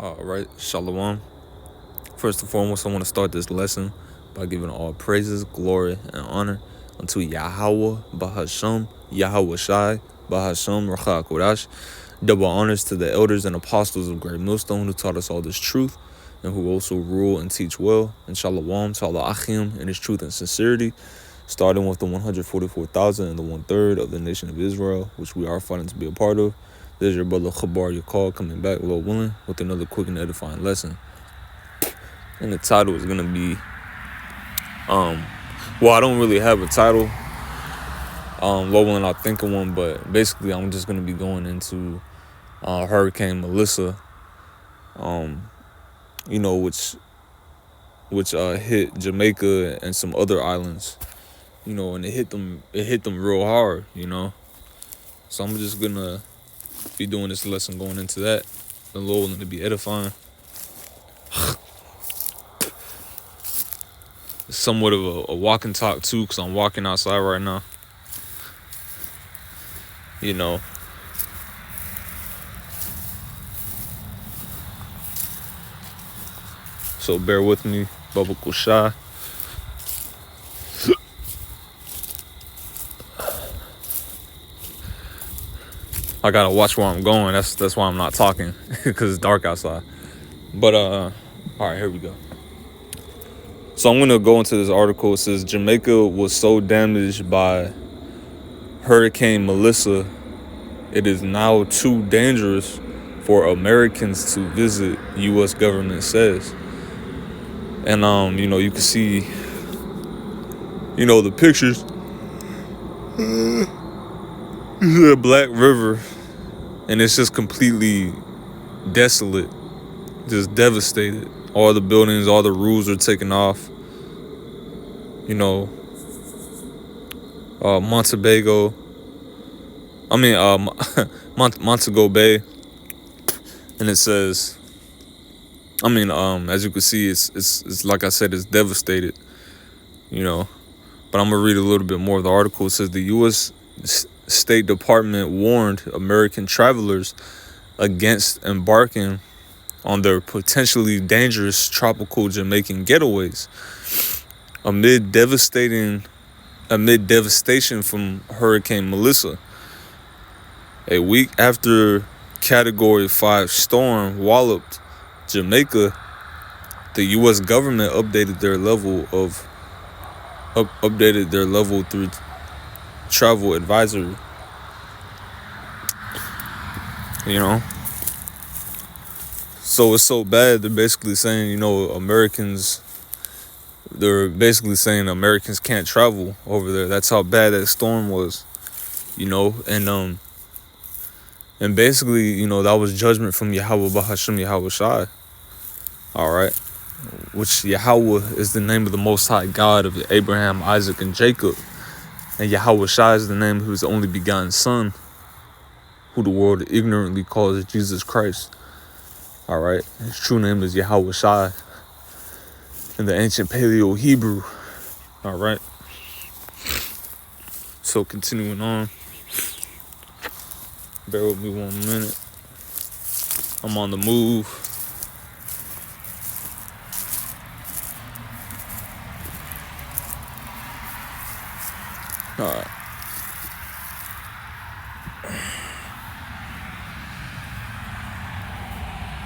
All right, Shalom. First and foremost, I want to start this lesson by giving all praises, glory, and honor unto Yahweh, Bahasham, Yahweh Shai, Bahasham, Racha Kodash. Double honors to the elders and apostles of Great Millstone who taught us all this truth and who also rule and teach well. And Shalom to Allah Achim in his truth and sincerity, starting with the 144,000 and the 1/3 of the nation of Israel, which we are fighting to be a part of. There's your brother Khabar Yakal coming back, Lord willing, with another quick and edifying lesson. And the title is gonna be, well, I don't really have a title. Lord willing, I'll think of one, but basically, I'm just gonna be going into Hurricane Melissa, which hit Jamaica and some other islands, and it hit them real hard, So I'm just gonna be doing this lesson going into that. The Lord willing to be edifying. Somewhat of a walk and talk too, because I'm walking outside right now. So bear with me, Baba Kushai. I gotta watch where I'm going. That's why I'm not talking, because it's dark outside. But all right, here we go. So I'm gonna go into this article. It says Jamaica was so damaged by Hurricane Melissa, it is now too dangerous for Americans to visit, U.S. government says. And you can see, the pictures. The Black River, and it's just completely desolate, just devastated. All the buildings, all the roofs are taken off. Montego Bay, and it says, as you can see, it's like I said, it's devastated. But I'm gonna read a little bit more of the article. It says the U.S. State Department warned American travelers against embarking on their potentially dangerous tropical Jamaican getaways amid devastation from Hurricane Melissa. A week after Category 5 storm walloped Jamaica, the U.S. government updated their level 3 travel advisory. So it's so bad, they're basically saying, Americans can't travel over there. That's how bad that storm was, and basically, that was judgment from Yahweh Bahasham Yahweh Shai. All right, which Yahweh is the name of the Most High God of Abraham, Isaac, and Jacob. And Yahweh Shai is the name of his only begotten son, who the world ignorantly calls Jesus Christ. All right, his true name is Yahweh Shai in the ancient Paleo Hebrew. All right. So continuing on, bear with me 1 minute. I'm on the move. All right.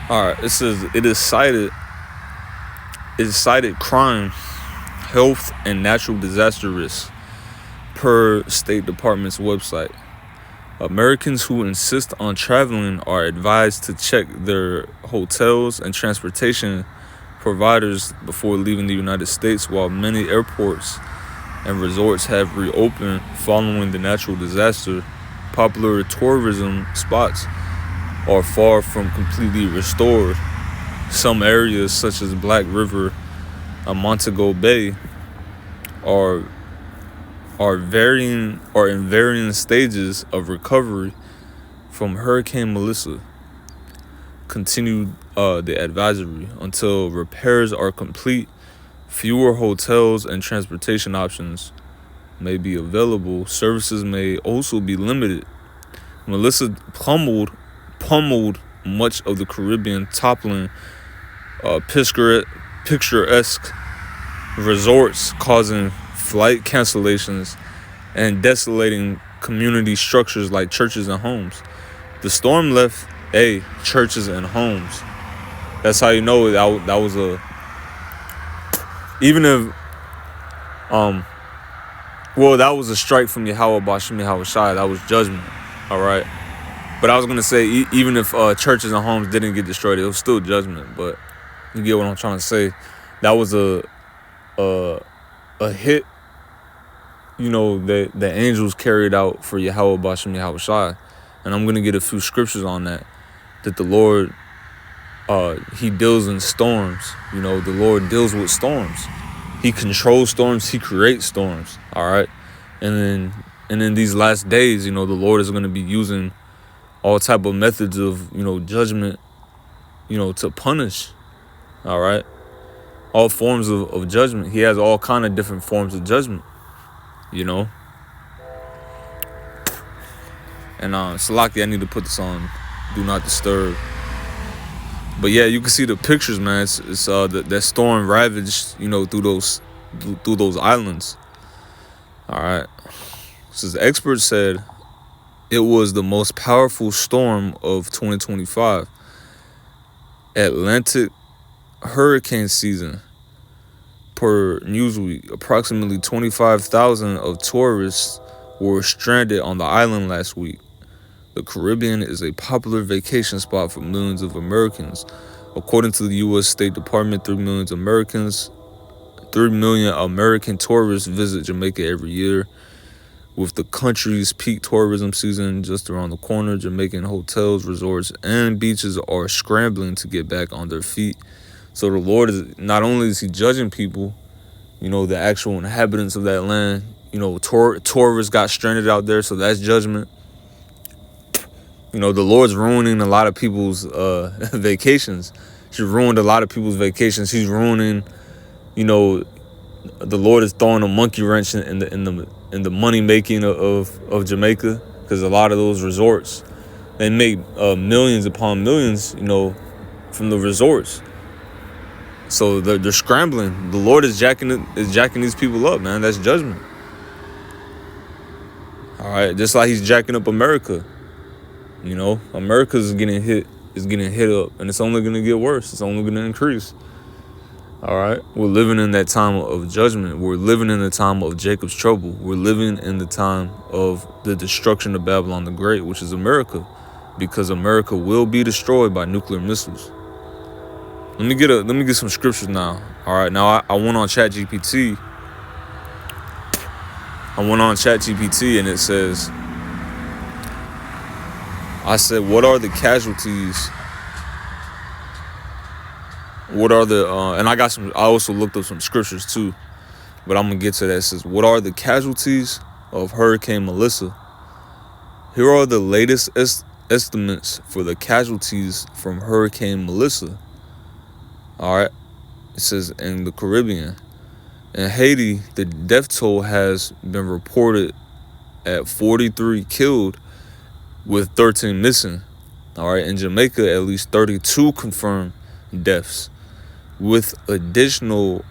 All right. It says it is cited crime, health, and natural disaster risks per State Department's website. Americans who insist on traveling are advised to check their hotels and transportation providers before leaving the United States, while many airports and resorts have reopened following the natural disaster. Popular tourism spots are far from completely restored. Some areas, such as Black River and Montego Bay, are in varying stages of recovery from Hurricane Melissa. Continued the advisory until repairs are complete. Fewer hotels and transportation options may be available. Services may also be limited. Melissa pummeled much of the Caribbean, toppling picturesque resorts, causing flight cancellations and desolating community structures like churches and homes. The storm left churches and homes. That's how you know that was even if that was a strike from Yahweh Bashim Yahweh Shai. That was judgment. All right. But I was gonna say even if churches and homes didn't get destroyed, it was still judgment. But you get what I'm trying to say. That was a hit, that the angels carried out for Yahweh Bashim Yahweh Shai. And I'm going to get a few scriptures on that the Lord, he deals in storms. The Lord deals with storms. He controls storms. He creates storms. All right. And in these last days, the Lord is going to be using all type of methods of, judgment, to punish. All right. All forms of judgment. He has all kind of different forms of judgment, And Salaki, I need to put this on Do Not Disturb. But yeah, you can see the pictures, man. It's that storm ravaged, through those islands. All right. So the experts said it was the most powerful storm of 2025. Atlantic hurricane season. Per Newsweek, approximately 25,000 of tourists were stranded on the island last week. The Caribbean is a popular vacation spot for millions of Americans. According to the U.S. State Department, 3 million American tourists visit Jamaica every year. With the country's peak tourism season just around the corner, Jamaican hotels, resorts, and beaches are scrambling to get back on their feet. So the Lord is not only is he judging people, the actual inhabitants of that land. Tourists got stranded out there, so that's judgment. The Lord's ruining a lot of people's vacations. He's ruined a lot of people's vacations. He's ruining, the Lord is throwing a monkey wrench in the money making of Jamaica, because a lot of those resorts, they make millions upon millions, from the resorts. So they're scrambling. The Lord is jacking these people up, man. That's judgment. All right, just like he's jacking up America. America is getting hit up, and it's only going to get worse. It's only going to increase. All right, we're living in that time of judgment. We're living in the time of Jacob's trouble. We're living in the time of the destruction of Babylon the Great, which is America, because America will be destroyed by nuclear missiles. Let me get some scriptures now. All right, now I went on ChatGPT. And it says, I said, what are the casualties? What are the and I also looked up some scriptures too, but I'm gonna get to that. It says, what are the casualties of Hurricane Melissa? Here are the latest estimates for the casualties from Hurricane Melissa. All right, it says in the Caribbean. In Haiti, the death toll has been reported at 43 killed with 13 missing. All right, in Jamaica, at least 32 confirmed deaths with additional